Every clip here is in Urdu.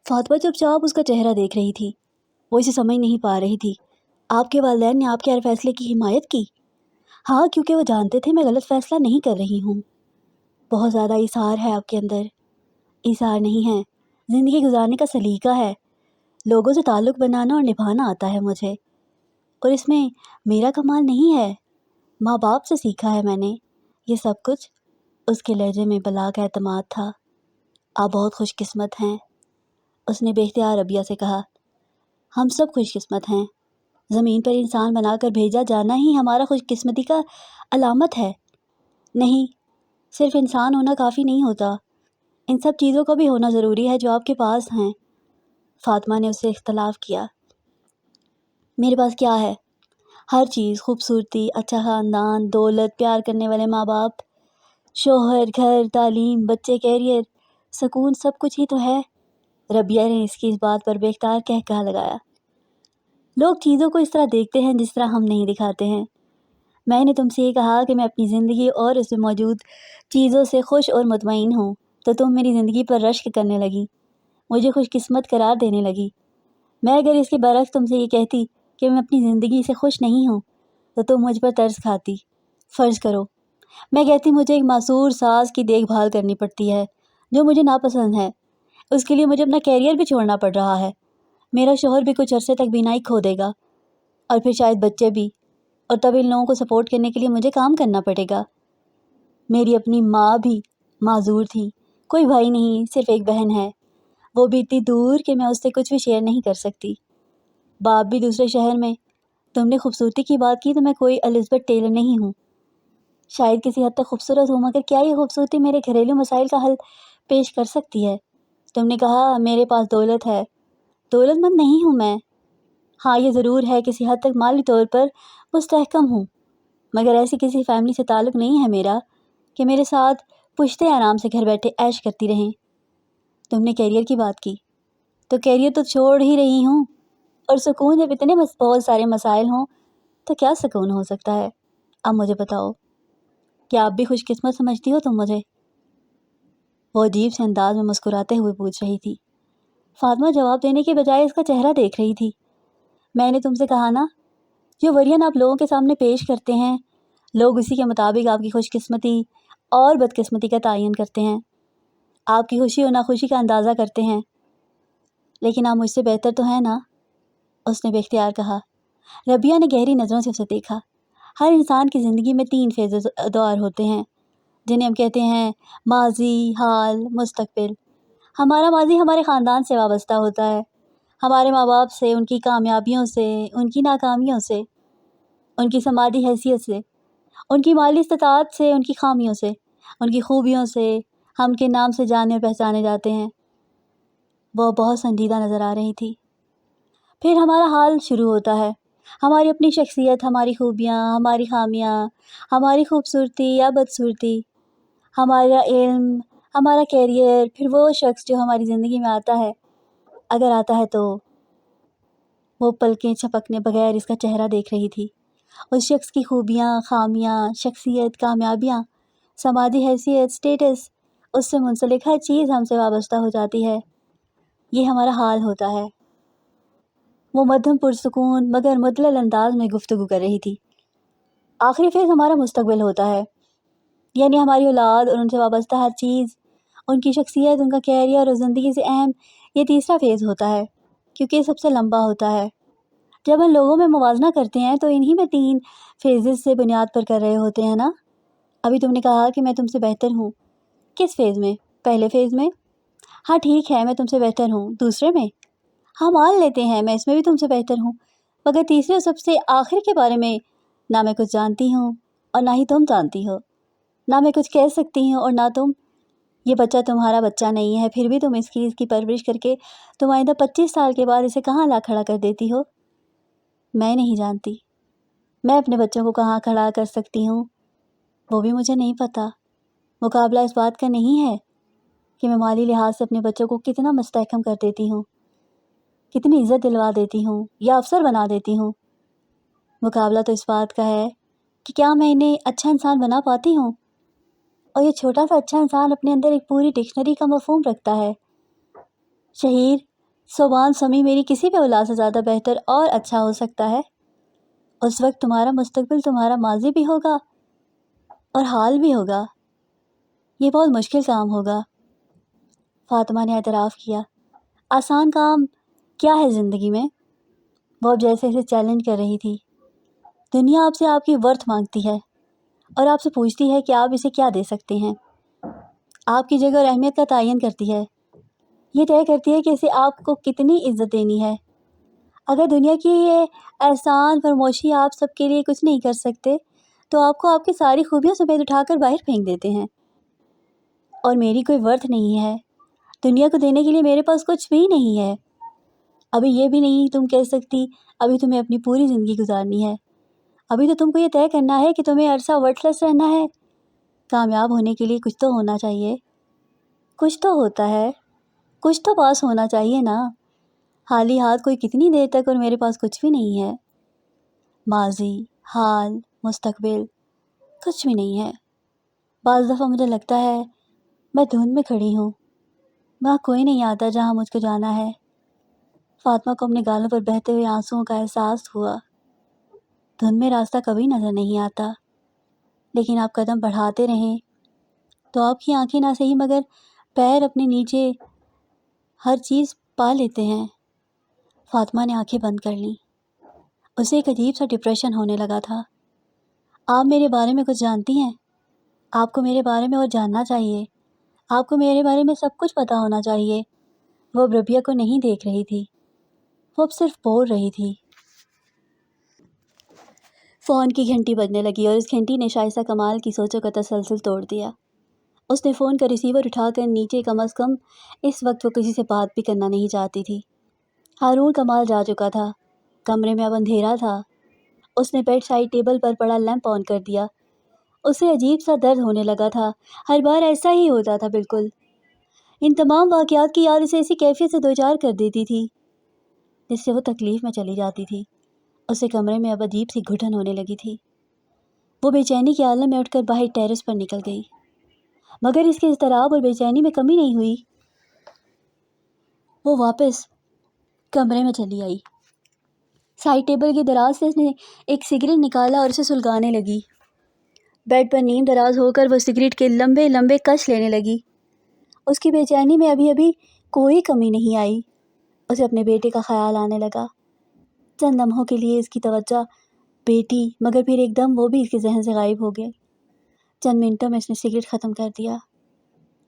فاطمہ چپ چاپ اس کا چہرہ دیکھ رہی تھی۔ وہ اسے سمجھ نہیں پا رہی تھی۔ آپ کے والدین نے آپ کے ہر فیصلے کی حمایت کی؟ ہاں، کیونکہ وہ جانتے تھے میں غلط فیصلہ نہیں کر رہی ہوں۔ بہت زیادہ ایثار ہے آپ کے اندر۔ ایثار نہیں ہے، زندگی گزارنے کا سلیقہ ہے۔ لوگوں سے تعلق بنانا اور نبھانا آتا ہے مجھے، اور اس میں میرا کمال نہیں ہے، ماں باپ سے سیکھا ہے میں نے یہ سب کچھ۔ اس کے لہجے میں بلاغ اعتماد تھا۔ آپ بہت خوش قسمت ہیں، اس نے بے اختیار ربیہ سے کہا۔ ہم سب خوش قسمت ہیں، زمین پر انسان بنا کر بھیجا جانا ہی ہمارا خوش قسمتی کا علامت ہے۔ نہیں، صرف انسان ہونا کافی نہیں ہوتا، ان سب چیزوں کا بھی ہونا ضروری ہے جو آپ کے پاس ہیں۔ فاطمہ نے اس سے اختلاف کیا۔ میرے پاس کیا ہے؟ ہر چیز، خوبصورتی، اچھا خاندان، دولت، پیار کرنے والے ماں باپ، شوہر، گھر، تعلیم، بچے، کیریئر، سکون، سب کچھ ہی تو ہے۔ ربیہ نے اس کی اس بات پر بے اختیار کہا لگایا۔ لوگ چیزوں کو اس طرح دیکھتے ہیں جس طرح ہم نہیں دکھاتے ہیں۔ میں نے تم سے یہ کہا کہ میں اپنی زندگی اور اس میں موجود چیزوں سے خوش اور مطمئن ہوں، تو تم میری زندگی پر رشک کرنے لگی، مجھے خوش قسمت قرار دینے لگی۔ میں اگر اس کے برعکس تم سے یہ کہتی کہ میں اپنی زندگی سے خوش نہیں ہوں تو تم مجھ پر ترس کھاتی۔ فرض کرو میں کہتی مجھے ایک معذور ساز کی دیکھ بھال کرنی پڑتی ہے جو مجھے ناپسند ہے، اس کے لیے مجھے اپنا کیریئر بھی چھوڑنا پڑ رہا ہے، میرا شوہر بھی کچھ عرصے تک بینائی کھو دے گا، اور پھر شاید بچے بھی، اور تب ان لوگوں کو سپورٹ کرنے کے لیے مجھے کام کرنا پڑے گا۔ میری اپنی ماں بھی معذور تھی، کوئی بھائی نہیں، صرف ایک بہن ہے، وہ بھی اتنی دور کہ میں اس سے کچھ بھی شیئر نہیں کر سکتی۔ باپ بھی دوسرے شہر میں۔ تم نے خوبصورتی کی بات کی تو میں کوئی الزبتھ ٹیلر نہیں ہوں، شاید کسی حد تک خوبصورت ہوں، مگر کیا یہ خوبصورتی میرے گھریلو مسائل کا حل پیش کر سکتی ہے؟ تم نے کہا میرے پاس دولت ہے، دولت مند نہیں ہوں میں، ہاں یہ ضرور ہے کسی حد تک مالی طور پر مستحکم ہوں، مگر ایسی کسی فیملی سے تعلق نہیں ہے میرا کہ میرے ساتھ پشتے آرام سے گھر بیٹھے عیش کرتی رہیں۔ تم نے کیریئر کی بات کی تو کیریئر تو چھوڑ ہی رہی ہوں، اور سکون جب اتنے بہت سارے مسائل ہوں تو کیا سکون ہو سکتا ہے؟ اب مجھے بتاؤ، کیا آپ بھی خوش قسمت سمجھتی ہو تم مجھے؟ وہ عجیب سے انداز میں مسکراتے ہوئے پوچھ رہی تھی۔ فاطمہ جواب دینے کے بجائے اس کا چہرہ دیکھ رہی تھی۔ میں نے تم سے کہا نا، جو ورین آپ لوگوں کے سامنے پیش کرتے ہیں، لوگ اسی کے مطابق آپ کی خوش قسمتی اور بدقسمتی کا تعین کرتے ہیں، آپ کی خوشی اور ناخوشی کا اندازہ کرتے ہیں، لیکن آپ مجھ سے بہتر تو ہیں نا، اس نے بے اختیار کہا۔ ربیہ نے گہری نظروں سے اسے دیکھا۔ ہر انسان کی زندگی میں 3 فیز دور ہوتے ہیں جنہیں ہم کہتے ہیں ماضی، حال، مستقبل۔ ہمارا ماضی ہمارے خاندان سے وابستہ ہوتا ہے، ہمارے ماں باپ سے، ان کی کامیابیوں سے، ان کی ناکامیوں سے، ان کی سماجی حیثیت سے، ان کی مالی استطاعت سے، ان کی خامیوں سے، ان کی خوبیوں سے ہم کے نام سے جانے اور پہچانے جاتے ہیں۔ وہ بہت سنجیدہ نظر آ رہی تھی۔ پھر ہمارا حال شروع ہوتا ہے، ہماری اپنی شخصیت، ہماری خوبیاں، ہماری خامیاں، ہماری خوبصورتی یا بدصورتی، ہمارا علم، ہمارا کیریئر، پھر وہ شخص جو ہماری زندگی میں آتا ہے، اگر آتا ہے تو۔ وہ پلکیں چھپکنے بغیر اس کا چہرہ دیکھ رہی تھی۔ اس شخص کی خوبیاں، خامیاں، شخصیت، کامیابیاں، سماجی حیثیت، سٹیٹس، اس سے منسلک ہر چیز ہم سے وابستہ ہو جاتی ہے۔ یہ ہمارا حال ہوتا ہے۔ وہ مدھم پرسکون مگر مدلل انداز میں گفتگو کر رہی تھی۔ آخری فیز ہمارا مستقبل ہوتا ہے، یعنی ہماری اولاد اور ان سے وابستہ ہر چیز، ان کی شخصیت، ان کا کیریئر اور زندگی سے اہم یہ تیسرا فیز ہوتا ہے، کیونکہ یہ سب سے لمبا ہوتا ہے۔ جب ہم لوگوں میں موازنہ کرتے ہیں تو انہی میں 3 فیزز سے بنیاد پر کر رہے ہوتے ہیں نا۔ ابھی تم نے کہا کہ میں تم سے بہتر ہوں، کس فیز میں؟ پہلے فیز میں؟ ہاں ٹھیک ہے، میں تم سے بہتر ہوں۔ دوسرے میں؟ ہاں مان لیتے ہیں میں اس میں بھی تم سے بہتر ہوں، مگر تیسرے اور سب سے آخر کے بارے میں نہ میں کچھ جانتی ہوں اور نہ ہی تم جانتی ہو، نہ میں کچھ کہہ سکتی ہوں اور نہ تم۔ یہ بچہ تمہارا بچہ نہیں ہے، پھر بھی تم اس کی پرورش کر کے تم آئندہ 25 سال کے بعد اسے کہاں لا کھڑا کر دیتی ہو؟ میں نہیں جانتی، میں اپنے بچوں کو کہاں کھڑا کر سکتی ہوں وہ بھی مجھے نہیں پتہ۔ مقابلہ اس بات کا نہیں ہے کہ میں مالی لحاظ سے اپنے بچوں کو کتنا مستحکم کر دیتی ہوں، کتنی عزت دلوا دیتی ہوں یا افسر بنا دیتی ہوں۔ مقابلہ تو اس بات کا ہے کہ کیا میں انہیں اچھا انسان بنا پاتی ہوں، اور یہ چھوٹا سا اچھا انسان اپنے اندر ایک پوری ڈکشنری کا مفہوم رکھتا ہے۔ شہیر صوبان سمی میری کسی بھی اولاد سے زیادہ بہتر اور اچھا ہو سکتا ہے۔ اس وقت تمہارا مستقبل تمہارا ماضی بھی ہوگا اور حال بھی ہوگا۔ یہ بہت مشکل کام ہوگا۔ فاطمہ نے اعتراف کیا۔ آسان کام کیا ہے زندگی میں؟ وہ اب جیسے اسے چیلنج کر رہی تھی۔ دنیا آپ سے آپ کی ورتھ مانگتی ہے اور آپ سے پوچھتی ہے کہ آپ اسے کیا دے سکتے ہیں۔ آپ کی جگہ اور اہمیت کا تعین کرتی ہے۔ یہ طے کرتی ہے کہ اسے آپ کو کتنی عزت دینی ہے۔ اگر دنیا کی یہ احسان فرموشی آپ سب کے لیے کچھ نہیں کر سکتے تو آپ کو آپ کی ساری خوبیاں سمیت اٹھا کر باہر پھینک دیتے ہیں۔ اور میری کوئی ورتھ نہیں ہے۔ دنیا کو دینے کے لیے میرے پاس کچھ بھی نہیں ہے۔ ابھی یہ بھی نہیں تم کہہ سکتی ابھی تمہیں اپنی پوری زندگی گزارنی ہے۔ ابھی تو تم کو یہ طے کرنا ہے کہ تمہیں عرصہ ورتھ لیس رہنا ہے۔ کامیاب ہونے کے لیے کچھ تو ہونا چاہیے۔ کچھ تو ہوتا ہے، کچھ تو پاس ہونا چاہیے نا۔ خالی ہاتھ کوئی کتنی دیر تک، اور میرے پاس کچھ بھی نہیں ہے۔ ماضی، حال، مستقبل، کچھ بھی نہیں ہے۔ بعض دفعہ مجھے لگتا ہے میں دھند میں کھڑی ہوں، وہاں کوئی نہیں آتا جہاں مجھ کو جانا ہے۔ فاطمہ کو اپنے گالوں پر بہتے ہوئے آنسوؤں کا احساس ہوا۔ دھند میں راستہ کبھی نظر نہیں آتا، لیکن آپ قدم بڑھاتے رہیں تو آپ کی آنکھیں نہ صحیح مگر پیر اپنے نیچے ہر چیز پا لیتے ہیں۔ فاطمہ نے آنکھیں بند کر لیں۔ اسے ایک عجیب سا ڈپریشن ہونے لگا تھا۔ آپ میرے بارے میں کچھ جانتی ہیں؟ آپ کو میرے بارے میں اور جاننا چاہیے۔ آپ کو میرے بارے میں سب کچھ پتہ ہونا چاہیے۔ وہ اب ربیہ کو نہیں دیکھ رہی تھی، وہ اب صرف بول رہی تھی۔ فون کی گھنٹی بجنے لگی اور اس گھنٹی نے شائستہ کمال کی سوچوں کا تسلسل توڑ دیا۔ اس نے فون کا ریسیور اٹھا کر نیچے، کم از کم اس وقت وہ کسی سے بات بھی کرنا نہیں چاہتی تھی۔ ہارون کمال جا چکا تھا۔ کمرے میں اب اندھیرا تھا۔ اس نے بیڈ سائڈ ٹیبل پر پڑا لیمپ آن کر دیا۔ اسے عجیب سا درد ہونے لگا تھا۔ ہر بار ایسا ہی ہوتا تھا بالکل۔ ان تمام واقعات کی یاد اسے ایسی کیفیت سے دوچار کر دیتی تھی جس سے وہ تکلیف میں چلی جاتی تھی۔ اسے کمرے میں اب عجیب سی گھٹن ہونے لگی تھی۔ وہ بے چینی کے عالم میں اٹھ کر باہر ٹیرس پر نکل گئی، مگر اس کے اضطراب اور بے چینی میں کمی نہیں ہوئی۔ وہ واپس کمرے میں چلی آئی۔ سائڈ ٹیبل کے دراز سے اس نے ایک سگریٹ نکالا اور اسے سلگانے لگی۔ بیڈ پر نیم دراز ہو کر وہ سگریٹ کے لمبے لمبے کش لینے لگی۔ اس کی بے چینی میں ابھی کوئی کمی نہیں آئی۔ اسے اپنے بیٹے کا خیال آنے لگا۔ چند لمحوں کے لیے اس کی توجہ بیٹی، مگر پھر ایک دم وہ بھی اس کے ذہن سے غائب ہو گئے۔ چند منٹوں میں اس نے سگریٹ ختم کر دیا۔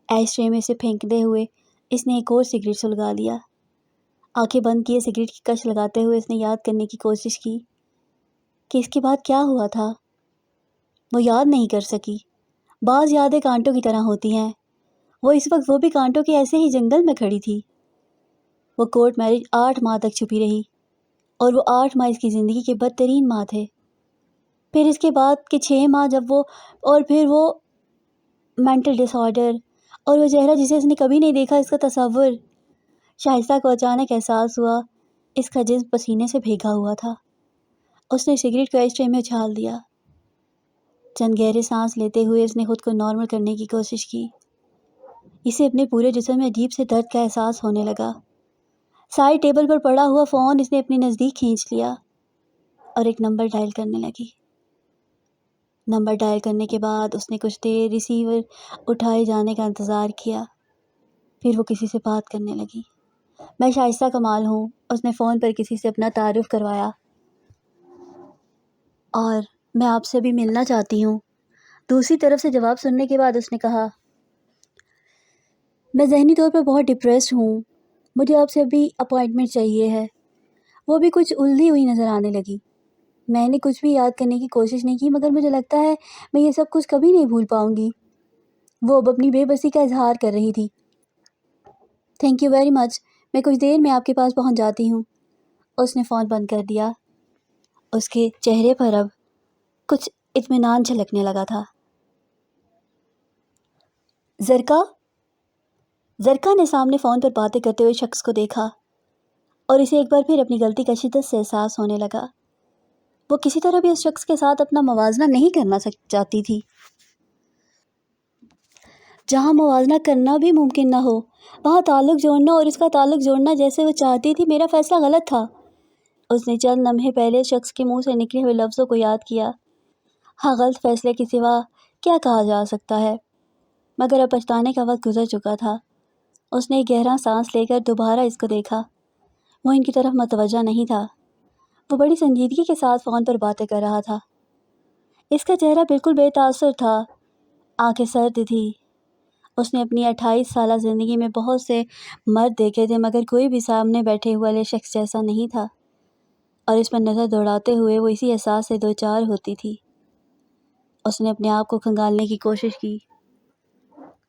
ایش ٹرے میں اسے پھینکتے ہوئے اس نے ایک اور سگریٹ سلگا لیا۔ آنکھیں بند کیے سگریٹ کی کش لگاتے ہوئے اس نے یاد کرنے کی کوشش کی کہ اس کے بعد کیا ہوا تھا۔ وہ یاد نہیں کر سکی۔ بعض یادیں کانٹوں کی طرح ہوتی ہیں۔ وہ اس وقت وہ بھی کانٹوں کے ایسے ہی جنگل میں کھڑی تھی۔ وہ کورٹ میرج 8 ماہ تک چھپی رہی، اور وہ 8 ماہ اس کی زندگی کے بدترین ماہ تھے۔ پھر اس کے بعد کے 6 ماہ جب وہ، اور پھر وہ مینٹل ڈس آرڈر، اور وہ چہرہ جسے اس نے کبھی نہیں دیکھا، اس کا تصور۔ شائستہ کو اچانک احساس ہوا اس کا جسم پسینے سے بھیگا ہوا تھا۔ اس نے سگریٹ کو ایش ٹرے میں اچھال دیا۔ چند گہرے سانس لیتے ہوئے اس نے خود کو نارمل کرنے کی کوشش کی۔ اسے اپنے پورے جسم میں عجیب سے درد کا احساس ہونے لگا۔ سائڈ ٹیبل پر پڑا ہوا فون اس نے اپنے نزدیک کھینچ لیا اور ایک نمبر ڈائل کرنے لگی۔ نمبر ڈائل کرنے کے بعد اس نے کچھ دیر ریسیور اٹھائے جانے کا انتظار کیا، پھر وہ کسی سے بات کرنے لگی۔ میں شائستہ کمال ہوں، اس نے فون پر کسی سے اپنا تعارف کروایا، اور میں آپ سے بھی ملنا چاہتی ہوں۔ دوسری طرف سے جواب سننے کے بعد اس نے کہا، میں ذہنی طور پر بہت ڈپریسڈ ہوں، مجھے آپ سے ابھی اپوائنٹمنٹ چاہیے ہے۔ وہ بھی کچھ الجھی ہوئی نظر آنے لگی۔ میں نے کچھ بھی یاد کرنے کی کوشش نہیں کی، مگر مجھے لگتا ہے میں یہ سب کچھ کبھی نہیں بھول پاؤں گی۔ وہ اب اپنی بے بسی کا اظہار کر رہی تھی۔ تھینک یو ویری مچ، میں کچھ دیر میں آپ کے پاس پہنچ جاتی ہوں۔ اس نے فون بند کر دیا۔ اس کے چہرے پر اب کچھ اطمینان جھلکنے لگا تھا۔ زرکا نے سامنے فون پر باتیں کرتے ہوئے شخص کو دیکھا اور اسے ایک بار پھر اپنی غلطی کا شدت سے احساس ہونے لگا۔ وہ کسی طرح بھی اس شخص کے ساتھ اپنا موازنہ نہیں کرنا چاہتی تھی۔ جہاں موازنہ کرنا بھی ممکن نہ ہو، وہاں تعلق جوڑنا اور اس کا تعلق جوڑنا جیسے وہ چاہتی تھی، میرا فیصلہ غلط تھا۔ اس نے چند لمحے پہلے شخص کے منہ سے نکلے ہوئے لفظوں کو یاد کیا۔ ہاں، غلط فیصلے کے سوا کیا کہا جا سکتا ہے؟ مگر اب پچھتانے کا وقت گزر چکا تھا۔ اس نے ایک گہرا سانس لے کر دوبارہ اس کو دیکھا۔ وہ ان کی طرف متوجہ نہیں تھا۔ وہ بڑی سنجیدگی کے ساتھ فون پر باتیں کر رہا تھا۔ اس کا چہرہ بالکل بے تاثر تھا، آنکھیں سرد تھیں۔ اس نے اپنی 28 سالہ زندگی میں بہت سے مرد دیکھے تھے، مگر کوئی بھی سامنے بیٹھے والے شخص جیسا نہیں تھا، اور اس پر نظر دوڑاتے ہوئے وہ اسی احساس سے دوچار ہوتی تھی۔ اس نے اپنے آپ کو کھنگالنے کی کوشش کی۔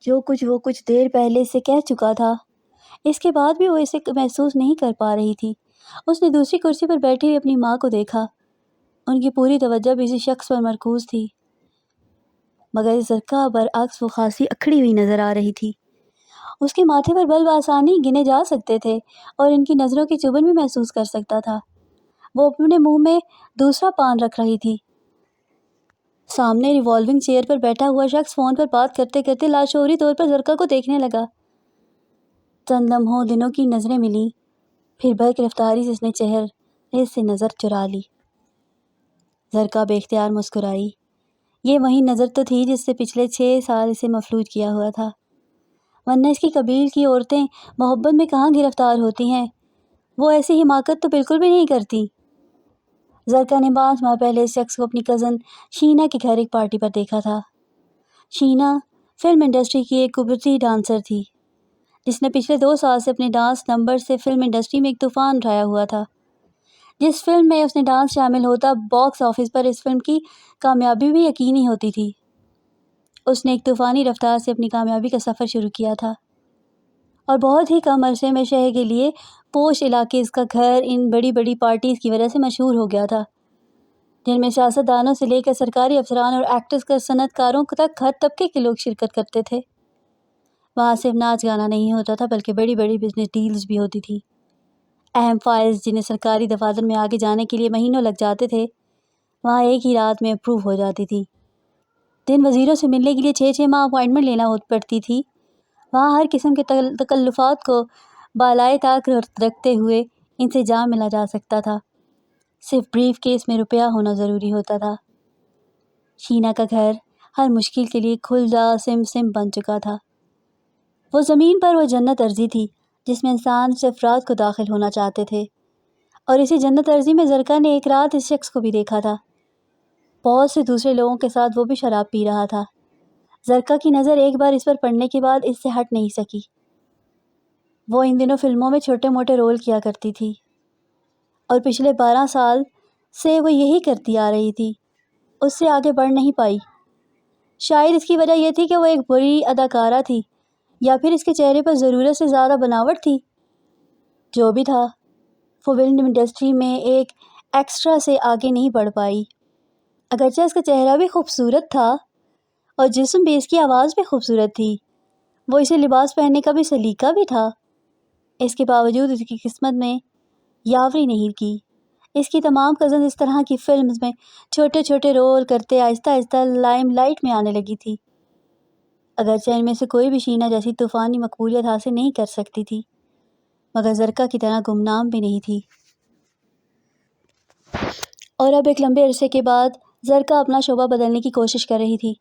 جو کچھ وہ کچھ دیر پہلے سے کہہ چکا تھا، اس کے بعد بھی وہ اسے محسوس نہیں کر پا رہی تھی۔ اس نے دوسری کرسی پر بیٹھی ہوئی اپنی ماں کو دیکھا۔ ان کی پوری توجہ بھی اسی شخص پر مرکوز تھی، مگر زرکا برعکس وہ خاصی اکھڑی ہوئی نظر آ رہی تھی۔ اس کے ماتھے پر بل بآسانی گنے جا سکتے تھے اور ان کی نظروں کی چبھن بھی محسوس کر سکتا تھا۔ وہ اپنے منہ میں دوسرا پان رکھ رہی تھی۔ سامنے ریوالونگ چیئر پر بیٹھا ہوا شخص فون پر بات کرتے کرتے لاشعوری طور پر زرکا کو دیکھنے لگا۔ چند لمحوں دنوں کی نظریں ملیں، پھر برق رفتاری سے اس نے چہرے سے نظر چرا لی۔ زرکا بے اختیار مسکرائی۔ یہ وہی نظر تو تھی جس سے پچھلے 6 سال اسے مفلوج کیا ہوا تھا، ورنہ اس کی قبیل کی عورتیں محبت میں کہاں گرفتار ہوتی ہیں؟ وہ ایسی حماقت تو بالکل بھی نہیں کرتی۔ زرکا نے 5 ماہ پہلے اس شخص کو اپنی کزن شینا کے گھر ایک پارٹی پر دیکھا تھا۔ شینا فلم انڈسٹری کی ایک قدرتی ڈانسر تھی، جس نے پچھلے 2 سال سے اپنے ڈانس نمبر سے فلم انڈسٹری میں ایک طوفان اٹھایا ہوا تھا۔ جس فلم میں اس نے ڈانس شامل ہوتا، باکس آفس پر اس فلم کی کامیابی بھی یقینی ہوتی تھی۔ اس نے ایک طوفانی رفتار سے اپنی کامیابی کا سفر شروع کیا تھا، اور بہت ہی کم عرصے میں شہر کے لیے پوش علاقے اس کا گھر ان بڑی بڑی پارٹیز کی وجہ سے مشہور ہو گیا تھا، جن میں سیاستدانوں سے لے کر سرکاری افسران اور ایکٹرز کا صنعت کاروں تک ہر طبقے کے لوگ شرکت کرتے تھے۔ وہاں صرف ناچ گانا نہیں ہوتا تھا، بلکہ بڑی بڑی بزنس ڈیلز بھی ہوتی تھی۔ اہم فائلز جنہیں سرکاری دفاتر میں آگے جانے کے لیے مہینوں لگ جاتے تھے، وہاں ایک ہی رات میں اپروو ہو جاتی تھی۔ جن وزیروں سے ملنے کے لیے 6 ماہ اپائنٹمنٹ لینا پڑتی تھی، وہاں ہر قسم کے تکلفات کو بالائے طاق رکھتے ہوئے انسجام ملا جا سکتا تھا۔ صرف بریف کیس میں روپیہ ہونا ضروری ہوتا تھا۔ شینا کا گھر ہر مشکل کے لیے کھلدا سم بن چکا تھا۔ وہ زمین پر وہ جنت ارضی تھی جس میں انسان صرف رات کو داخل ہونا چاہتے تھے، اور اسی جنت ارضی میں زرکا نے ایک رات اس شخص کو بھی دیکھا تھا۔ بہت سے دوسرے لوگوں کے ساتھ وہ بھی شراب پی رہا تھا۔ زرکا کی نظر ایک بار اس پر پڑنے کے بعد اس سے ہٹ نہیں سکی۔ وہ ان دنوں فلموں میں چھوٹے موٹے رول کیا کرتی تھی، اور پچھلے 12 سال سے وہ یہی کرتی آ رہی تھی۔ اس سے آگے بڑھ نہیں پائی۔ شاید اس کی وجہ یہ تھی کہ وہ ایک بری اداکارہ تھی، یا پھر اس کے چہرے پر ضرورت سے زیادہ بناوٹ تھی۔ جو بھی تھا، وہ فلم انڈسٹری میں ایک ایکسٹرا سے آگے نہیں بڑھ پائی۔ اگرچہ اس کا چہرہ بھی خوبصورت تھا اور جسم بھی، اس کی آواز بھی خوبصورت تھی، وہ اسے لباس پہننے کا بھی سلیقہ بھی تھا، اس کے باوجود اس کی قسمت میں یاوری نہیں کی۔ اس کی تمام کزنز اس طرح کی فلمز میں چھوٹے چھوٹے رول کرتے آہستہ آہستہ لائم لائٹ میں آنے لگی تھی۔ اگرچہ ان میں سے کوئی بھی شینا جیسی طوفانی مقبولیت حاصل نہیں کر سکتی تھی، مگر زرکا کی طرح گمنام بھی نہیں تھی۔ اور اب ایک لمبے عرصے کے بعد زرکا اپنا شعبہ بدلنے کی کوشش کر رہی تھی۔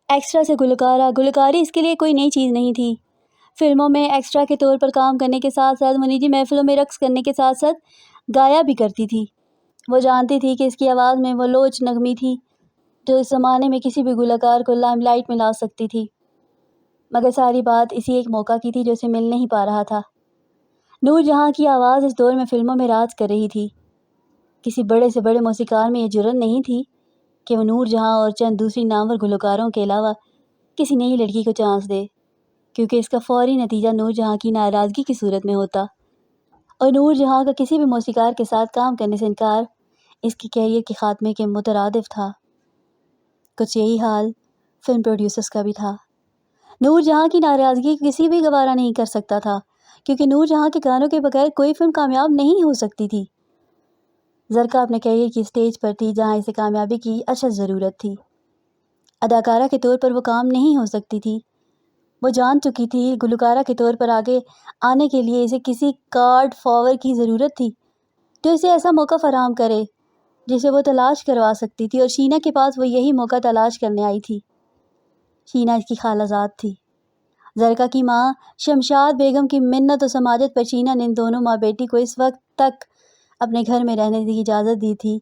ایکسٹرا سے گلوکارہ، گلوکاری اس کے لیے کوئی نئی چیز نہیں تھی۔ فلموں میں ایکسٹرا کے طور پر کام کرنے کے ساتھ ساتھ وہ نجی محفلوں میں رقص کرنے کے ساتھ ساتھ گایا بھی کرتی تھی۔ وہ جانتی تھی کہ اس کی آواز میں وہ لوچ نغمی تھی جو اس زمانے میں کسی بھی گلوکار کو لائم لائٹ میں لا سکتی تھی، مگر ساری بات اسی ایک موقع کی تھی جو اسے مل نہیں پا رہا تھا۔ نور جہاں کی آواز اس دور میں فلموں میں راج کر رہی تھی۔ کسی بڑے سے بڑے موسیقار میں یہ جرأت نہیں تھی کہ وہ نور جہاں اور چند دوسری نامور گلوکاروں کے علاوہ کسی نئی لڑکی کو چانس دے، کیونکہ اس کا فوری نتیجہ نور جہاں کی ناراضگی کی صورت میں ہوتا، اور نور جہاں کا کسی بھی موسیقار کے ساتھ کام کرنے سے انکار اس کے کیریئر کے خاتمے کے مترادف تھا۔ کچھ یہی حال فلم پروڈیوسرز کا بھی تھا۔ نور جہاں کی ناراضگی کسی بھی گوارا نہیں کر سکتا تھا، کیونکہ نور جہاں کے گانوں کے بغیر کوئی فلم کامیاب نہیں ہو سکتی تھی۔ زرکا اپنے کیریئر کی سٹیج پر تھی جہاں اسے کامیابی کی اشد ضرورت تھی۔ اداکارہ کے طور پر وہ کام نہیں ہو سکتی تھی، وہ جان چکی تھی گلوکارہ کے طور پر آگے آنے کے لیے اسے کسی کارڈ فاور کی ضرورت تھی جو اسے ایسا موقع فراہم کرے جسے وہ تلاش کروا سکتی تھی، اور شینا کے پاس وہ یہی موقع تلاش کرنے آئی تھی۔ شینا اس کی خالہ زاد تھی۔ زرکا کی ماں شمشاد بیگم کی منت و سماجت پر شینا نے ان دونوں ماں بیٹی کو اس وقت تک اپنے گھر میں رہنے کی اجازت دی تھی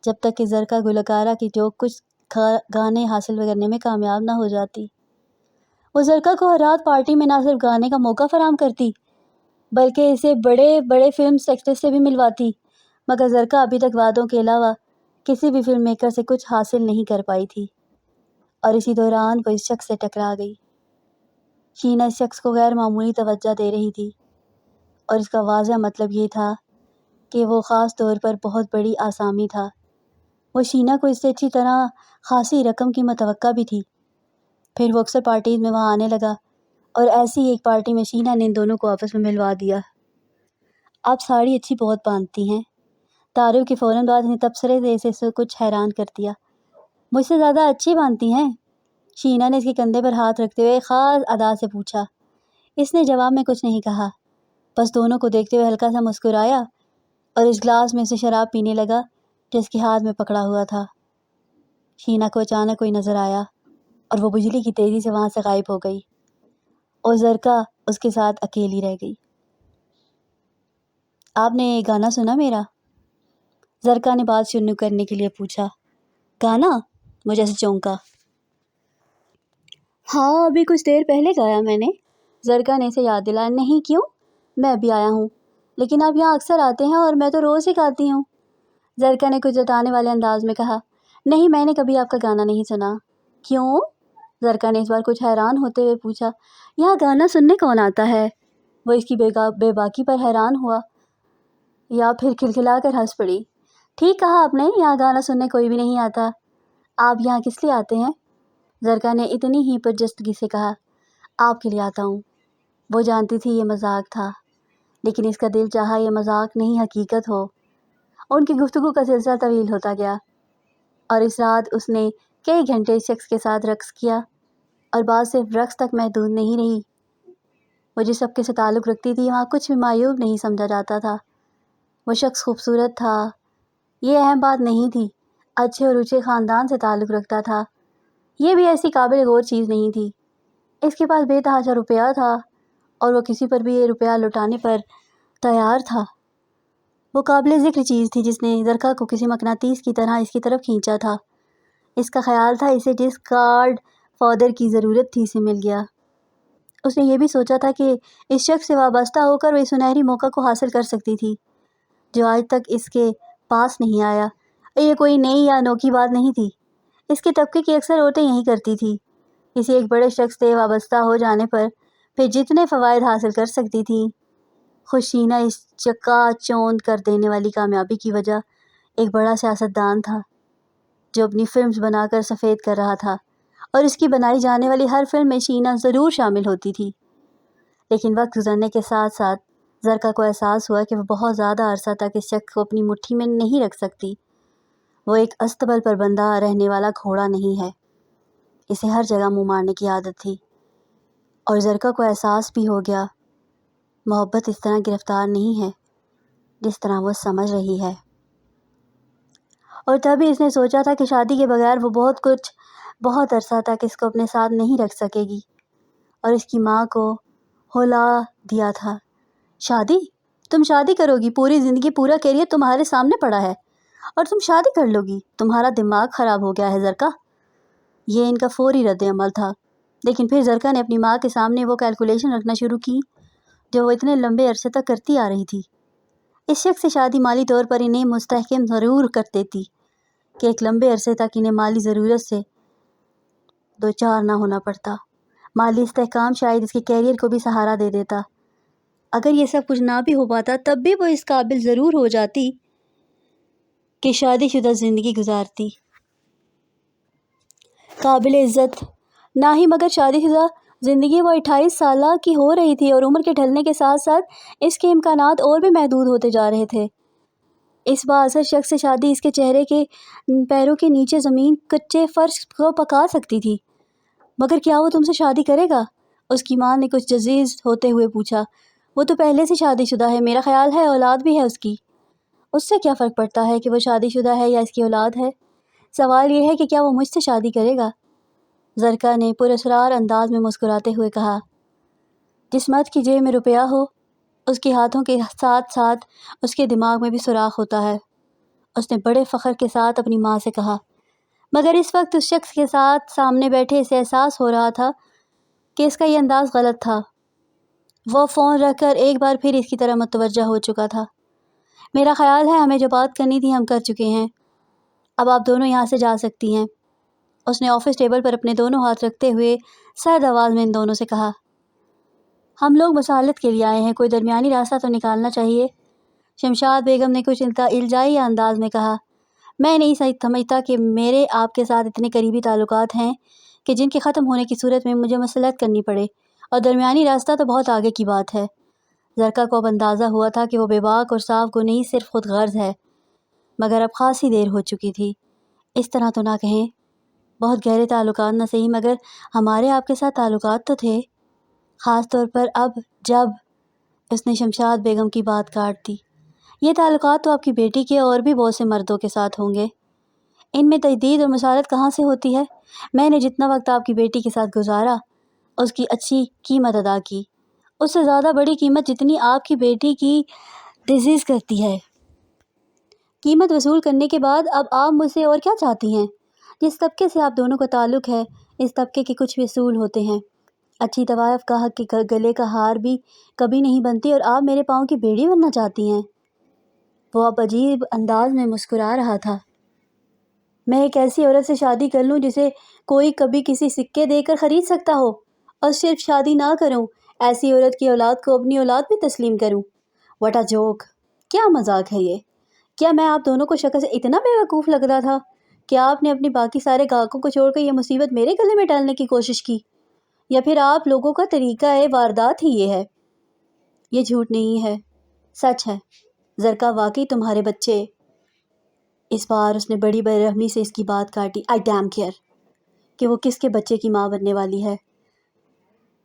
جب تک کہ زرکا گلوکارہ کی جو کچھ گانے حاصل کرنے میں کامیاب نہ ہو جاتی۔ وہ زرکا کو ہر رات پارٹی میں نہ صرف گانے کا موقع فراہم کرتی بلکہ اسے بڑے بڑے فلم ایکٹرز سے بھی ملواتی، مگر زرکا ابھی تک وعدوں کے علاوہ کسی بھی فلم میکر سے کچھ حاصل نہیں کر پائی تھی، اور اسی دوران وہ اس شخص سے ٹکرا گئی۔ شینا اس شخص کو غیر معمولی توجہ دے رہی تھی، اور اس کا واضح مطلب یہ تھا کہ وہ خاص طور پر بہت بڑی آسامی تھا۔ وہ شینا کو اس سے اچھی طرح خاصی رقم کی متوقع بھی تھی۔ پھر وہ اکثر پارٹیز میں وہاں آنے لگا، اور ایسی ایک پارٹی میں شینا نے ان دونوں کو آپس میں ملوا دیا۔ آپ ساڑی اچھی بہت باندھتی ہیں، تعارف کے فوراً بعد نے تبصرے سے اسے کچھ حیران کر دیا۔ مجھ سے زیادہ اچھی باندھتی ہیں؟ شینا نے اس کے کندھے پر ہاتھ رکھتے ہوئے خاص ادا سے پوچھا۔ اس نے جواب میں کچھ نہیں کہا، بس دونوں کو دیکھتے ہوئے ہلکا سا مسکرایا اور اس گلاس میں سے شراب پینے لگا جو اس کے ہاتھ میں پکڑا ہوا تھا۔ شینا کو اچانک کوئی نظر آیا اور وہ بجلی کی تیزی سے وہاں سے غائب ہو گئی، اور زرکا اس کے ساتھ اکیلی رہ گئی۔ آپ نے گانا سنا میرا؟ زرکا نے بات شروع کرنے کے لیے پوچھا۔ گانا؟ مجھے ایسے چونکا۔ ہاں، ابھی کچھ دیر پہلے گایا میں نے، زرکا نے اسے یاد دلایا۔ نہیں، کیوں؟ میں ابھی آیا ہوں، لیکن آپ یہاں اکثر آتے ہیں اور میں تو روز ہی گاتی ہوں، زرکا نے کچھ جتانے والے انداز میں کہا۔ نہیں، میں نے کبھی آپ کا گانا نہیں سنا۔ کیوں؟ زرکا نے اس بار کچھ حیران ہوتے ہوئے پوچھا۔ یہاں گانا سننے کون آتا ہے؟ وہ اس کی بے باکی پر حیران ہوا یا پھر کھلکھلا کر ہنس پڑی۔ ٹھیک کہا آپ نے، یہاں گانا سننے کوئی بھی نہیں آتا۔ آپ یہاں کس لیے آتے ہیں؟ زرکا نے اتنی ہی پرجستگی سے کہا۔ آپ کے لیے آتا ہوں۔ وہ جانتی تھی یہ مذاق تھا، لیکن اس کا دل چاہا یہ مذاق نہیں حقیقت ہو۔ ان کی گفتگو کا سلسلہ طویل ہوتا گیا، اور اس رات اس نے کئی گھنٹے اس شخص کے ساتھ رقص کیا، اور بات صرف رقص تک محدود نہیں رہی۔ وہ جس سب کے سے تعلق رکھتی تھی وہاں کچھ بھی معیوب نہیں سمجھا جاتا تھا۔ وہ شخص خوبصورت تھا، یہ اہم بات نہیں تھی، اچھے اور اونچے خاندان سے تعلق رکھتا تھا، یہ بھی ایسی قابل غور چیز نہیں تھی۔ اس کے پاس بے تحاشا روپیہ تھا، اور وہ کسی پر بھی یہ روپیہ لوٹانے پر تیار تھا۔ وہ قابل ذکر چیز تھی جس نے زرکا کو کسی مقناطیس کی طرح اس کی طرف کھینچا تھا۔ اس کا خیال تھا اسے جس کارڈ فادر کی ضرورت تھی اسے مل گیا۔ اس نے یہ بھی سوچا تھا کہ اس شخص سے وابستہ ہو کر وہ اس سنہری موقع کو حاصل کر سکتی تھی جو آج تک اس کے پاس نہیں آیا۔ یہ کوئی نئی یا انوکھی بات نہیں تھی، اس کے طبقے کی اکثر عورتیں یہی کرتی تھیں۔ کسی ایک بڑے شخص سے وابستہ ہو جانے پر پھر جتنے فوائد حاصل کر سکتی تھیں، خوشینہ اس چکا چوند کر دینے والی کامیابی کی وجہ ایک بڑا سیاستدان تھا جو اپنی فلمز بنا کر سفید کر رہا تھا، اور اس کی بنائی جانے والی ہر فلم میں شینا ضرور شامل ہوتی تھی۔ لیکن وقت گزرنے کے ساتھ ساتھ زرکا کو احساس ہوا کہ وہ بہت زیادہ عرصہ تک اس شخص کو اپنی مٹھی میں نہیں رکھ سکتی۔ وہ ایک استبل پر بندہ رہنے والا گھوڑا نہیں ہے، اسے ہر جگہ منہ مارنے کی عادت تھی، اور زرکا کو احساس بھی ہو گیا محبت اس طرح گرفتار نہیں ہے جس طرح وہ سمجھ رہی ہے۔ اور تبھی اس نے سوچا تھا کہ شادی کے بغیر وہ بہت عرصہ تک اس کو اپنے ساتھ نہیں رکھ سکے گی، اور اس کی ماں کو ہلا دیا تھا۔ شادی؟ تم شادی کرو گی؟ پوری زندگی، پورا کیریئر تمہارے سامنے پڑا ہے اور تم شادی کر لو گی؟ تمہارا دماغ خراب ہو گیا ہے زرکا؟ یہ ان کا فوری رد عمل تھا، لیکن پھر زرکا نے اپنی ماں کے سامنے وہ کیلکولیشن رکھنا شروع کی جو وہ اتنے لمبے عرصے تک کرتی آ رہی تھی۔ اس شخص سے شادی مالی طور پر انہیں مستحکم ضرور کر دیتی کہ ایک لمبے عرصے تک انہیں مالی ضرورت سے دوچار نہ ہونا پڑتا۔ مالی استحکام شاید اس کے کیریئر کو بھی سہارا دے دیتا۔ اگر یہ سب کچھ نہ بھی ہو پاتا تب بھی وہ اس قابل ضرور ہو جاتی کہ شادی شدہ زندگی گزارتی، قابل عزت نہ ہی مگر شادی شدہ زندگی وہ 28 سالہ کی ہو رہی تھی، اور عمر کے ڈھلنے کے ساتھ ساتھ اس کے امکانات اور بھی محدود ہوتے جا رہے تھے۔ اس بااثر شخص سے شادی اس کے چہرے کے پیروں کے نیچے زمین کچے فرش کو پکا سکتی تھی، مگر کیا وہ تم سے شادی کرے گا؟ اس کی ماں نے کچھ جزیز ہوتے ہوئے پوچھا۔ وہ تو پہلے سے شادی شدہ ہے، میرا خیال ہے اولاد بھی ہے اس کی۔ اس سے کیا فرق پڑتا ہے کہ وہ شادی شدہ ہے یا اس کی اولاد ہے؟ سوال یہ ہے کہ کیا وہ مجھ سے شادی کرے گا؟ زرکا نے پراسرار انداز میں مسکراتے ہوئے کہا۔ جس مرد کی جیب میں روپیہ ہو، اس کے ہاتھوں کے ساتھ ساتھ اس کے دماغ میں بھی سوراخ ہوتا ہے، اس نے بڑے فخر کے ساتھ اپنی ماں سے کہا۔ مگر اس وقت اس شخص کے ساتھ سامنے بیٹھے اسے احساس ہو رہا تھا کہ اس کا یہ انداز غلط تھا۔ وہ فون رکھ کر ایک بار پھر اس کی طرح متوجہ ہو چکا تھا۔ میرا خیال ہے ہمیں جو بات کرنی تھی ہم کر چکے ہیں، اب آپ دونوں یہاں سے جا سکتی ہیں۔ اس نے آفس ٹیبل پر اپنے دونوں ہاتھ رکھتے ہوئے سرد آواز میں ان دونوں سے کہا۔ ہم لوگ مصالحت کے لیے آئے ہیں، کوئی درمیانی راستہ تو نکالنا چاہیے۔ شمشاد بیگم نے کچھ الجائی انداز میں کہا۔ میں نہیں سمجھتا کہ میرے آپ کے ساتھ اتنے قریبی تعلقات ہیں کہ جن کے ختم ہونے کی صورت میں مجھے مصالحت کرنی پڑے، اور درمیانی راستہ تو بہت آگے کی بات ہے۔ زرکا کو اب اندازہ ہوا تھا کہ وہ بے باک اور صاف کو نہیں صرف خود غرض ہے، مگر اب خاصی دیر ہو چکی تھی۔ اس طرح تو نہ کہیں، بہت گہرے تعلقات نہ صحیح مگر ہمارے آپ کے ساتھ تعلقات تو تھے، خاص طور پر اب جب… اس نے شمشاد بیگم کی بات کاٹ دی۔ یہ تعلقات تو آپ کی بیٹی کے اور بھی بہت سے مردوں کے ساتھ ہوں گے، ان میں تجدید اور مصالحت کہاں سے ہوتی ہے؟ میں نے جتنا وقت آپ کی بیٹی کے ساتھ گزارا اس کی اچھی قیمت ادا کی، اس سے زیادہ بڑی قیمت جتنی آپ کی بیٹی کی ڈیزیز کرتی ہے۔ قیمت وصول کرنے کے بعد اب آپ مجھ سے اور کیا چاہتی ہیں؟ جس طبقے سے آپ دونوں کا تعلق ہے، اس طبقے کے کچھ بھی اصول ہوتے ہیں۔ اچھی طوائف کا حق کے گلے کا ہار بھی کبھی نہیں بنتی، اور آپ میرے پاؤں کی بیڑی بننا چاہتی ہیں؟ وہ اب عجیب انداز میں مسکرا رہا تھا۔ میں ایک ایسی عورت سے شادی کر لوں جسے کوئی کبھی کسی سکے دے کر خرید سکتا ہو، اور صرف شادی نہ کروں، ایسی عورت کی اولاد کو اپنی اولاد بھی تسلیم کروں۔ What a joke! کیا مذاق ہے یہ؟ کیا میں آپ دونوں کو شکل سے اتنا بے وقوف لگ رہا تھا کہ آپ نے اپنی باقی سارے گاہکوں کو چھوڑ کر یہ مصیبت میرے گلے میں ڈالنے کی کوشش کی؟ یا پھر آپ لوگوں کا طریقہ واردات ہی یہ ہے؟ یہ جھوٹ نہیں ہے، سچ ہے۔ زرکا، واقعی تمہارے بچے… اس بار اس نے بڑی بے رحمی سے اس کی بات کاٹی۔ آئی ڈیم کیئر کہ وہ کس کے بچے کی ماں بننے والی ہے۔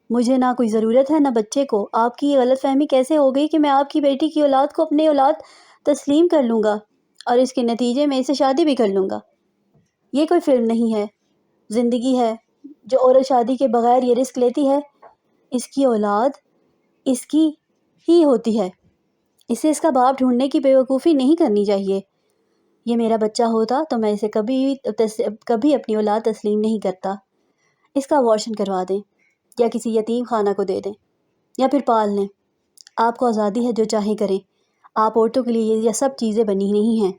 مجھے نہ کوئی ضرورت ہے نہ بچے کو۔ آپ کی یہ غلط فہمی کیسے ہو گئی کہ میں آپ کی بیٹی کی اولاد کو اپنی اولاد تسلیم کر لوں گا اور اس کے نتیجے میں اسے شادی بھی کر لوں گا؟ یہ کوئی فلم نہیں ہے، زندگی ہے۔ جو عورت شادی کے بغیر یہ رسک لیتی ہے، اس کی اولاد اس کی ہی ہوتی ہے۔ اسے اس کا باپ ڈھونڈنے کی بیوقوفی نہیں کرنی چاہیے۔ یہ میرا بچہ ہوتا تو میں اسے کبھی اپنی اولاد تسلیم نہیں کرتا۔ اس کا ابارشن کروا دیں، یا کسی یتیم خانہ کو دے دیں، یا پھر پال لیں۔ آپ کو آزادی ہے، جو چاہیں کریں۔ آپ عورتوں کے لیے یہ سب چیزیں بنی نہیں ہیں۔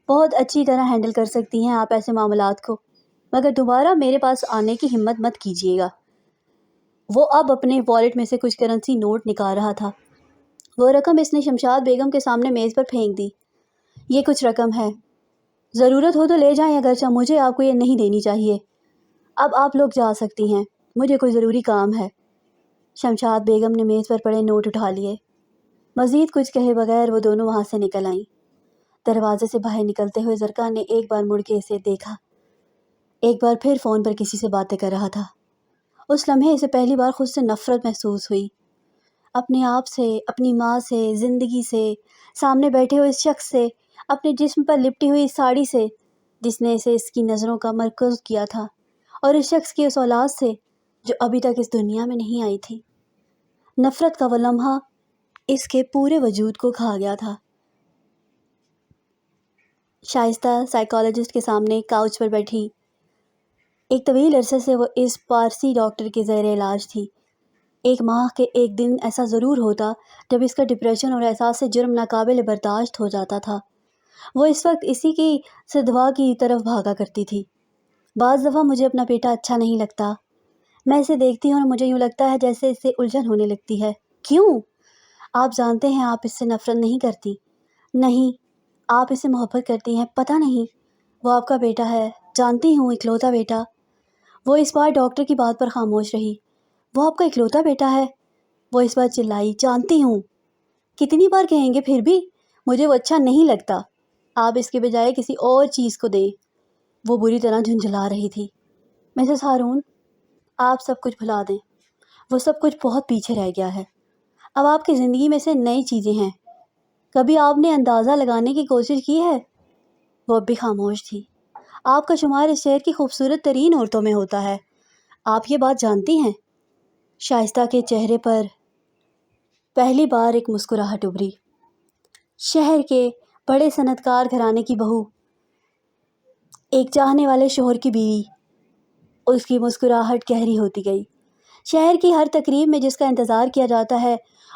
بہت اچھی طرح ہینڈل کر سکتی ہیں آپ ایسے معاملات کو، مگر دوبارہ میرے پاس آنے کی ہمت مت کیجیے گا۔ وہ اب اپنے والیٹ میں سے کچھ کرنسی نوٹ نکال رہا تھا۔ وہ رقم اس نے شمشاد بیگم کے سامنے میز پر پھینک دی۔ یہ کچھ رقم ہے، ضرورت ہو تو لے جائیں، اگرچہ مجھے آپ کو یہ نہیں دینی چاہیے۔ اب آپ لوگ جا سکتی ہیں، مجھے کوئی ضروری کام ہے۔ شمشاد بیگم نے میز پر پڑے نوٹ اٹھا لیے۔ مزید کچھ کہے بغیر وہ دونوں وہاں سے نکل آئیں۔ دروازے سے باہر نکلتے ہوئے زرکا نے ایک بار مڑ کے اسے دیکھا، ایک بار پھر فون پر کسی سے باتیں کر رہا تھا۔ اس لمحے اسے پہلی بار خود سے نفرت محسوس ہوئی، اپنے آپ سے، اپنی ماں سے، زندگی سے، سامنے بیٹھے ہوئے اس شخص سے، اپنے جسم پر لپٹی ہوئی ساڑی سے جس نے اسے اس کی نظروں کا مرکز کیا تھا، اور اس شخص کی اس اولاد سے جو ابھی تک اس دنیا میں نہیں آئی تھی۔ نفرت کا وہ لمحہ اس کے پورے وجود کو کھا گیا تھا۔ شائستہ سائیکالوجسٹ کے سامنے کاؤچ پر بیٹھی ایک طویل عرصے سے وہ اس پارسی ڈاکٹر کے زیر علاج تھی۔ ایک ماہ کے ایک دن ایسا ضرور ہوتا جب اس کا ڈپریشن اور احساس جرم ناقابل برداشت ہو جاتا تھا۔ وہ اس وقت اسی کی سے دعا کی طرف بھاگا کرتی تھی۔ بعض دفعہ مجھے اپنا بیٹا اچھا نہیں لگتا، میں اسے دیکھتی ہوں اور مجھے یوں لگتا ہے جیسے اس سے الجھن ہونے لگتی ہے۔ کیوں؟ آپ جانتے ہیں آپ اس سے نفرت نہیں کرتی۔ نہیں، آپ اس سے محبت کرتی ہیں۔ پتہ نہیں، وہ آپ کا بیٹا ہے، جانتی ہوں، اکلوتا بیٹا۔ وہ اس بار ڈاکٹر کی بات پر خاموش رہی۔ وہ آپ کا اکلوتا بیٹا ہے؟ وہ اس بار چلائی۔ جانتی ہوں۔ کتنی بار کہیں گے پھر بھی؟ مجھے وہ اچھا نہیں لگتا۔ آپ اس کے بجائے کسی اور چیز کو دیں۔ وہ بری طرح جھنجھلا رہی تھی۔ مسز ہارون، آپ سب کچھ بھلا دیں۔ وہ سب کچھ بہت پیچھے رہ گیا ہے۔ اب آپ کی زندگی میں سے نئی چیزیں ہیں۔ کبھی آپ نے اندازہ لگانے کی کوشش کی ہے؟ وہ اب بھی خاموش تھی۔ آپ کا شمار اس شہر کی خوبصورت ترین عورتوں میں ہوتا ہے، آپ یہ بات جانتی ہیں؟ شائستہ کے چہرے پر پہلی بار ایک مسکراہٹ ابھری۔ شہر کے بڑے صنعت کار گھرانے کی بہو، ایک چاہنے والے شوہر کی بیوی۔ اس کی مسکراہٹ گہری ہوتی گئی۔ شہر کی ہر تقریب میں جس کا انتظار کیا جاتا ہے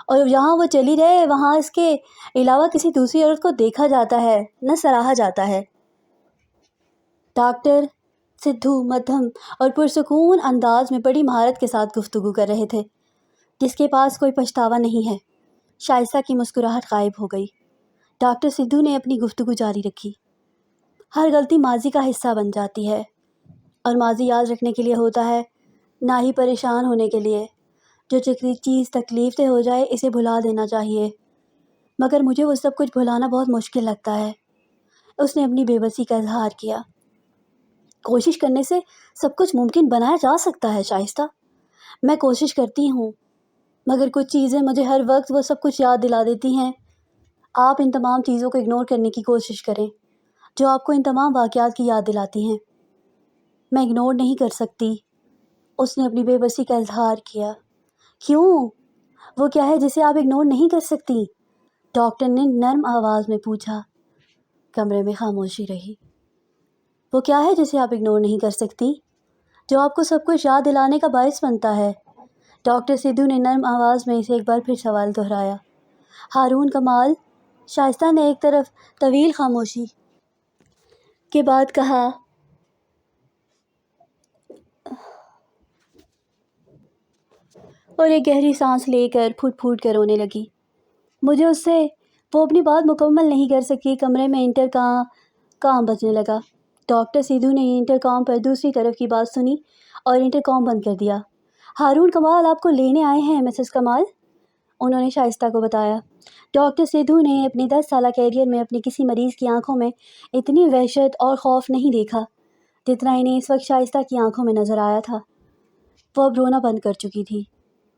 اور جہاں وہ چلی رہے وہاں اس کے علاوہ کسی دوسری عورت کو دیکھا جاتا ہے، نہ سراہا جاتا ہے۔ ڈاکٹر سدھو مدھم اور پرسکون انداز میں بڑی مہارت کے ساتھ گفتگو کر رہے تھے، جس کے پاس کوئی پچھتاوا نہیں ہے۔ شائستہ کی مسکراہٹ غائب ہو گئی۔ ڈاکٹر سدھو نے اپنی گفتگو جاری رکھی۔ ہر غلطی ماضی کا حصہ بن جاتی ہے، اور ماضی یاد رکھنے کے لیے ہوتا ہے، نہ ہی پریشان ہونے کے لیے۔ جو چیز تکلیف دہ ہو جائے اسے بھلا دینا چاہیے، مگر مجھے وہ سب کچھ بھلانا بہت مشکل لگتا ہے۔ اس نے اپنی بے بسی کا اظہار کیا۔ کوشش کرنے سے سب کچھ ممکن بنایا جا سکتا ہے شائستہ۔ میں کوشش کرتی ہوں، مگر کچھ چیزیں مجھے ہر وقت وہ سب کچھ یاد دلا دیتی ہیں۔ آپ ان تمام چیزوں کو اگنور کرنے کی کوشش کریں جو آپ کو ان تمام واقعات کی یاد دلاتی ہیں۔ میں اگنور نہیں کر سکتی۔ اس نے اپنی بے بسی کا اظہار کیا۔ کیوں؟ وہ کیا ہے جسے آپ اگنور نہیں کر سکتی؟ ڈاکٹر نے نرم آواز میں پوچھا۔ کمرے میں خاموشی رہی۔ وہ کیا ہے جسے آپ اگنور نہیں کر سکتی، جو آپ کو سب کچھ یاد دلانے کا باعث بنتا ہے؟ ڈاکٹر سدھو نے نرم آواز میں اسے ایک بار پھر سوال دہرایا۔ ہارون کمال، شائستہ نے ایک طرف طویل خاموشی کے بعد کہا، اور ایک گہری سانس لے کر پھوٹ پھوٹ کر رونے لگی۔ مجھے اس سے وہ اپنی بات مکمل نہیں کر سکی۔ کمرے میں انٹر کام بجنے لگا۔ ڈاکٹر سدھو نے انٹر کام پر دوسری طرف کی بات سنی اور انٹر کام بند کر دیا۔ ہارون کمال آپ کو لینے آئے ہیں مسز کمال، انہوں نے شائستہ کو بتایا۔ ڈاکٹر سدھو نے اپنے 10 سالہ کیریئر میں اپنی کسی مریض کی آنکھوں میں اتنی وحشت اور خوف نہیں دیکھا جتنا انہیں اس وقت شائستہ کی آنکھوں میں نظر آیا تھا۔ وہ اب رونا بند کر چکی تھی۔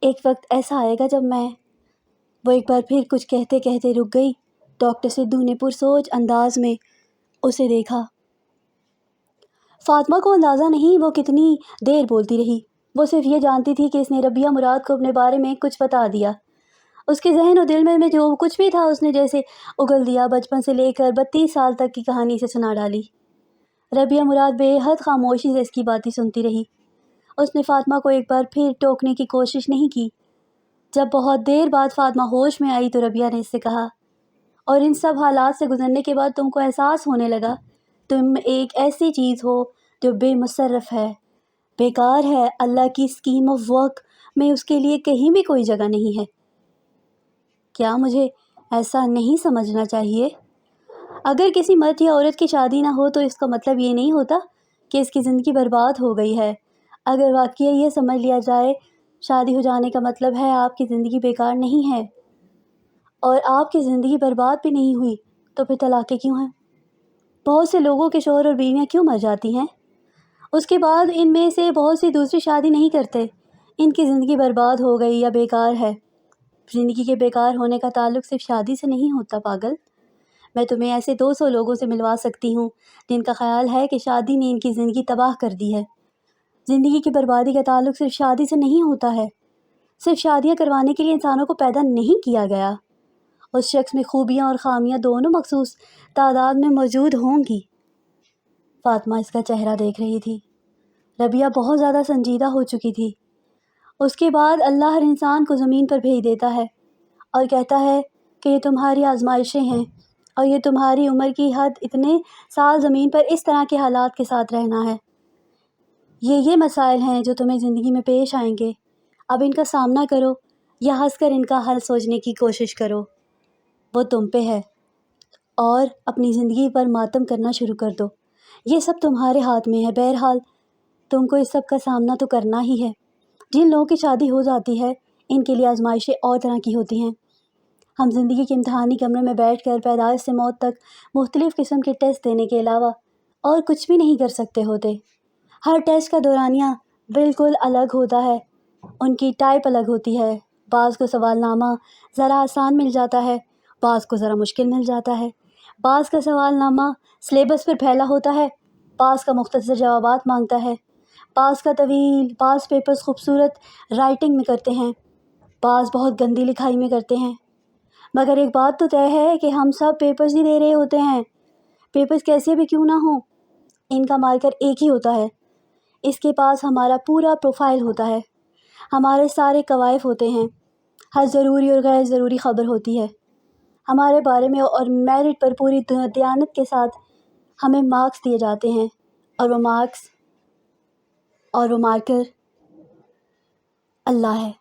ایک وقت ایسا آئے گا جب میں، وہ ایک بار پھر کچھ کہتے کہتے رک گئی۔ ڈاکٹر سدھو نے پرسوچ انداز میں اسے دیکھا۔ فاطمہ کو اندازہ نہیں وہ کتنی دیر بولتی رہی۔ وہ صرف یہ جانتی تھی کہ اس نے ربیہ مراد کو اپنے بارے میں کچھ بتا دیا۔ اس کے ذہن و دل میں جو کچھ بھی تھا اس نے جیسے اگل دیا، بچپن سے لے کر 32 سال تک کی کہانی سے سنا ڈالی۔ ربیہ مراد بے حد خاموشی سے اس کی باتیں سنتی رہی۔ اس نے فاطمہ کو ایک بار پھر ٹوکنے کی کوشش نہیں کی۔ جب بہت دیر بعد فاطمہ ہوش میں آئی تو ربیہ نے اس سے کہا، اور ان سب حالات سے گزرنے کے بعد تم کو احساس ہونے لگا تم ایک ایسی چیز ہو جو بے مصرف ہے، بیکار ہے، اللہ کی اسکیم آف ورک میں اس کے لیے کہیں بھی کوئی جگہ نہیں ہے۔ کیا مجھے ایسا نہیں سمجھنا چاہیے؟ اگر کسی مرد یا عورت کی شادی نہ ہو تو اس کا مطلب یہ نہیں ہوتا کہ اس کی زندگی برباد ہو گئی ہے۔ اگر واقعی یہ سمجھ لیا جائے شادی ہو جانے کا مطلب ہے آپ کی زندگی بیکار نہیں ہے اور آپ کی زندگی برباد بھی نہیں ہوئی، تو پھر طلاقیں کیوں ہیں؟ بہت سے لوگوں کے شوہر اور بیویاں کیوں مر جاتی ہیں؟ اس کے بعد ان میں سے بہت سی دوسری شادی نہیں کرتے۔ ان کی زندگی برباد ہو گئی یا بیکار ہے۔ زندگی کے بیکار ہونے کا تعلق صرف شادی سے نہیں ہوتا پاگل۔ میں تمہیں ایسے 200 لوگوں سے ملوا سکتی ہوں جن کا خیال ہے کہ شادی نے ان کی زندگی تباہ کر دی ہے۔ زندگی کی بربادی کا تعلق صرف شادی سے نہیں ہوتا ہے۔ صرف شادیاں کروانے کے لیے انسانوں کو پیدا نہیں کیا گیا۔ اس شخص میں خوبیاں اور خامیاں دونوں مخصوص تعداد میں موجود ہوں گی۔ فاطمہ اس کا چہرہ دیکھ رہی تھی۔ ربیہ بہت زیادہ سنجیدہ ہو چکی تھی۔ اس کے بعد اللہ ہر انسان کو زمین پر بھیج دیتا ہے اور کہتا ہے کہ یہ تمہاری آزمائشیں ہیں اور یہ تمہاری عمر کی حد اتنے سال زمین پر اس طرح کے حالات کے ساتھ رہنا ہے۔ یہ مسائل ہیں جو تمہیں زندگی میں پیش آئیں گے۔ اب ان کا سامنا کرو یا ہنس کر ان کا حل سوچنے کی کوشش کرو، وہ تم پہ ہے، اور اپنی زندگی پر ماتم کرنا شروع کر دو۔ یہ سب تمہارے ہاتھ میں ہے۔ بہرحال تم کو اس سب کا سامنا تو کرنا ہی ہے۔ جن لوگوں کی شادی ہو جاتی ہے ان کے لیے آزمائشیں اور طرح کی ہوتی ہیں۔ ہم زندگی کے امتحانی کمرے میں بیٹھ کر پیدائش سے موت تک مختلف قسم کے ٹیسٹ دینے کے علاوہ اور کچھ بھی نہیں کر سکتے ہوتے۔ ہر ٹیسٹ کا دورانیہ بالکل الگ ہوتا ہے۔ ان کی ٹائپ الگ ہوتی ہے، بعض کو سوال نامہ ذرا آسان مل جاتا ہے، بعض کو ذرا مشکل مل جاتا ہے، بعض کا سوال نامہ سلیبس پر پھیلا ہوتا ہے، بعض کا مختصر جوابات مانگتا ہے، بعض کا طویل، بعض پیپرز خوبصورت رائٹنگ میں کرتے ہیں، بعض بہت گندی لکھائی میں کرتے ہیں۔ مگر ایک بات تو طے ہے کہ ہم سب پیپرز ہی دے رہے ہوتے ہیں۔ پیپرز کیسے بھی کیوں نہ ہوں، ان کا مارکر ایک ہی ہوتا ہے۔ اس کے پاس ہمارا پورا پروفائل ہوتا ہے، ہمارے سارے کوائف ہوتے ہیں، ہر ضروری اور غیر ضروری خبر ہوتی ہے ہمارے بارے میں، اور میرٹ پر پوری دیانت کے ساتھ ہمیں مارکس دیے جاتے ہیں، اور وہ مارکر اللہ ہے۔